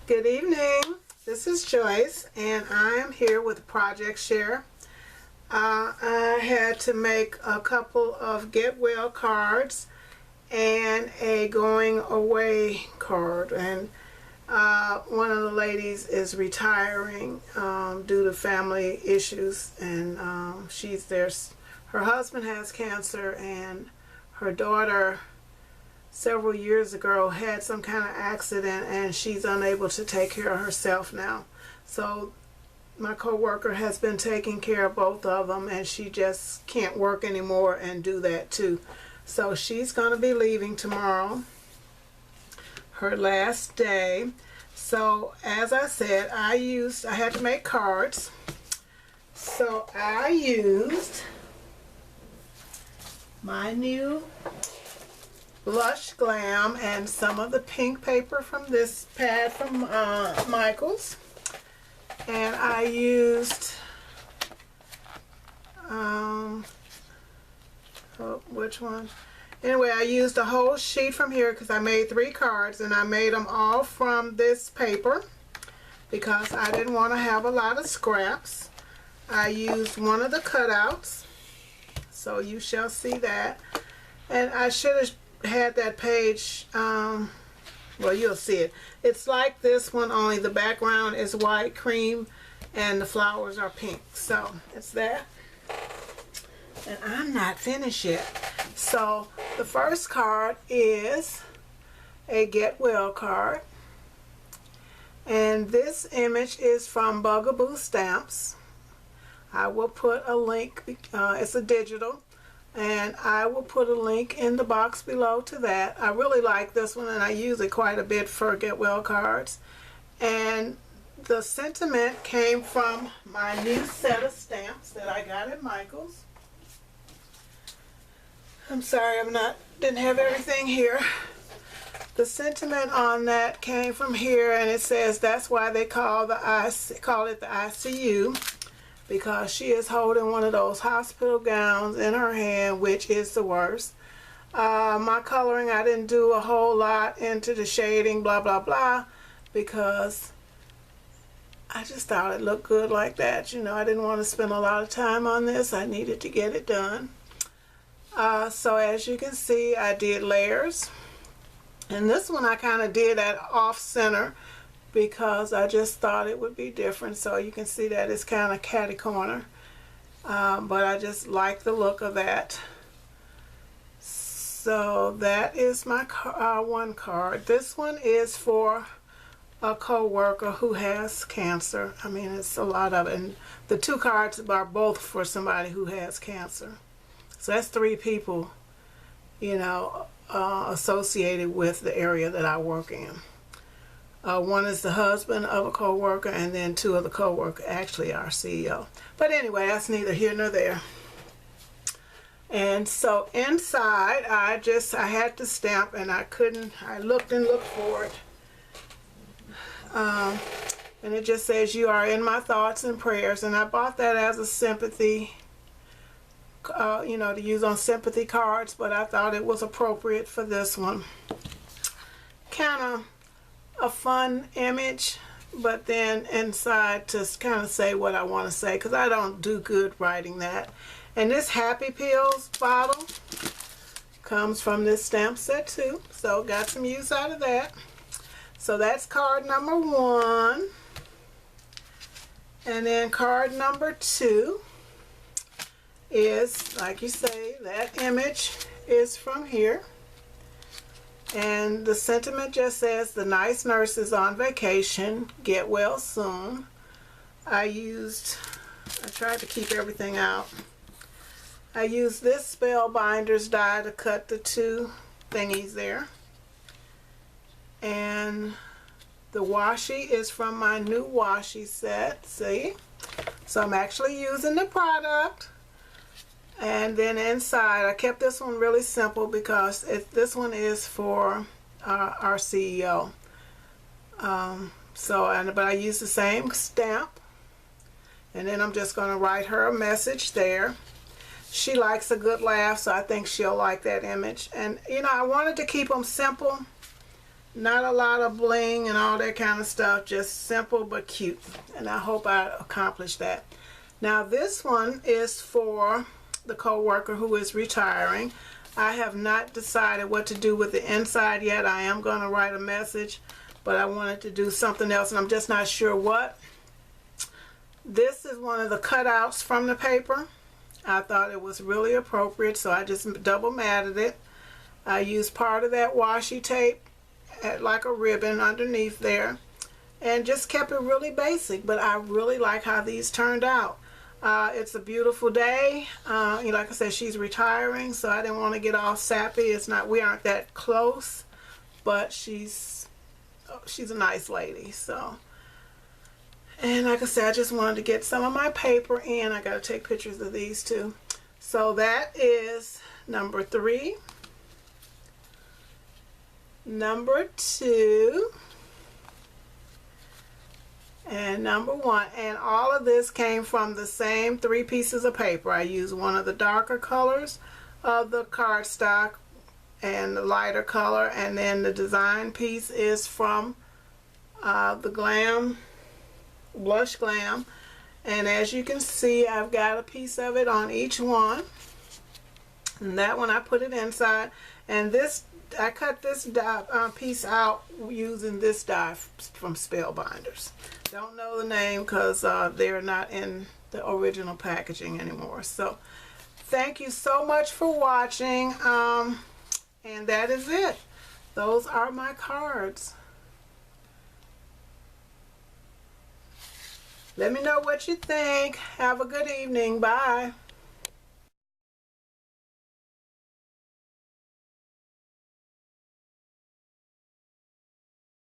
Good evening. This is Joyce, and I am here with Project Share. I had to make a couple of get well cards and a going away card, and one of the ladies is retiring due to family issues, and she's there. Her husband has cancer, and her daughter several years ago had some kind of accident, and she's unable to take care of herself now. So my co-worker has been taking care of both of them, and she just can't work anymore and do that too. So she's going to be leaving tomorrow, her last day. So as I said, I had to make cards. So I used my new blush Glam and some of the pink paper from this pad from Michaels, and I used which one? Anyway, I used a whole sheet from here because I made 3 cards, and I made them all from this paper because I didn't want to have a lot of scraps. I used one of the cutouts, so you shall see that, and I should have had that page, well, you'll see it. It's like this one, only the background is white cream and the flowers are pink. So it's that, and I'm not finished yet. So the first card is a get well card, and this image is from Bugaboo Stamps. I will put a link, it's a digital, and I will put a link in the box below to that. I really like this one, and I use it quite a bit for get well cards. And the sentiment came from my new set of stamps that I got at Michaels. I'm sorry didn't have everything here. The sentiment on that came from here, and it says that's why they call it the ICU. Because she is holding one of those hospital gowns in her hand, which is the worst. My coloring, I didn't do a whole lot into the shading, blah, blah, blah, because I just thought it looked good like that. You know, I didn't want to spend a lot of time on this. I needed to get it done. So as you can see, I did layers. And this one I kind of did at off-center, because I just thought it would be different. So you can see that it's kind of catty corner, but I just like the look of that. So that is my one card. This one is for a co-worker who has cancer. I mean, it's a lot of it, and the 2 cards are both for somebody who has cancer. So that's 3 people, you know, associated with the area that I work in. One is the husband of a co-worker, and then 2 of the co-workers, actually our CEO. But anyway, that's neither here nor there. And so inside, I had to stamp, and I looked and looked for it. And it just says, "You are in my thoughts and prayers." And I bought that as a sympathy, you know, to use on sympathy cards, but I thought it was appropriate for this one. Kind of a fun image, but then inside to kind of say what I want to say, because I don't do good writing that. And this Happy Pills bottle comes from this stamp set too, so got some use out of that. So that's card number 1. And then card number 2 is, like you say, that image is from here. And the sentiment just says, "The nice nurse is on vacation. Get well soon." I tried to keep everything out. I used this Spellbinders die to cut the 2 thingies there. And the washi is from my new washi set, see? So I'm actually using the product. And then inside, I kept this one really simple because this one is for our CEO. But I used the same stamp. And then I'm just going to write her a message there. She likes a good laugh, so I think she'll like that image. And, you know, I wanted to keep them simple Not a lot of bling and all that kind of stuff, just simple but cute. And I hope I accomplished that. Now this one is for the co-worker who is retiring. I have not decided what to do with the inside yet. I am going to write a message, but I wanted to do something else and I'm just not sure what. This is one of the cutouts from the paper. I thought it was really appropriate, so I just double matted it. I used part of that washi tape like a ribbon underneath there and just kept it really basic, but I really like how these turned out. It's a beautiful day. Like I said, she's retiring, so I didn't want to get all sappy. We aren't that close, but she's a nice lady. So, and like I said, I just wanted to get some of my paper in. I got to take pictures of these too. So that is number 3, number 2, and number 1. And all of this came from the same 3 pieces of paper. I used one of the darker colors of the cardstock and the lighter color, and then the design piece is from the Glam, Blush Glam. And as you can see, I've got a piece of it on each one. And that one I put it inside. And this, I cut this die, piece out using this die from Spellbinders. Don't know the name because they're not in the original packaging anymore. So thank you so much for watching. And that is it. Those are my cards. Let me know what you think. Have a good evening. Bye.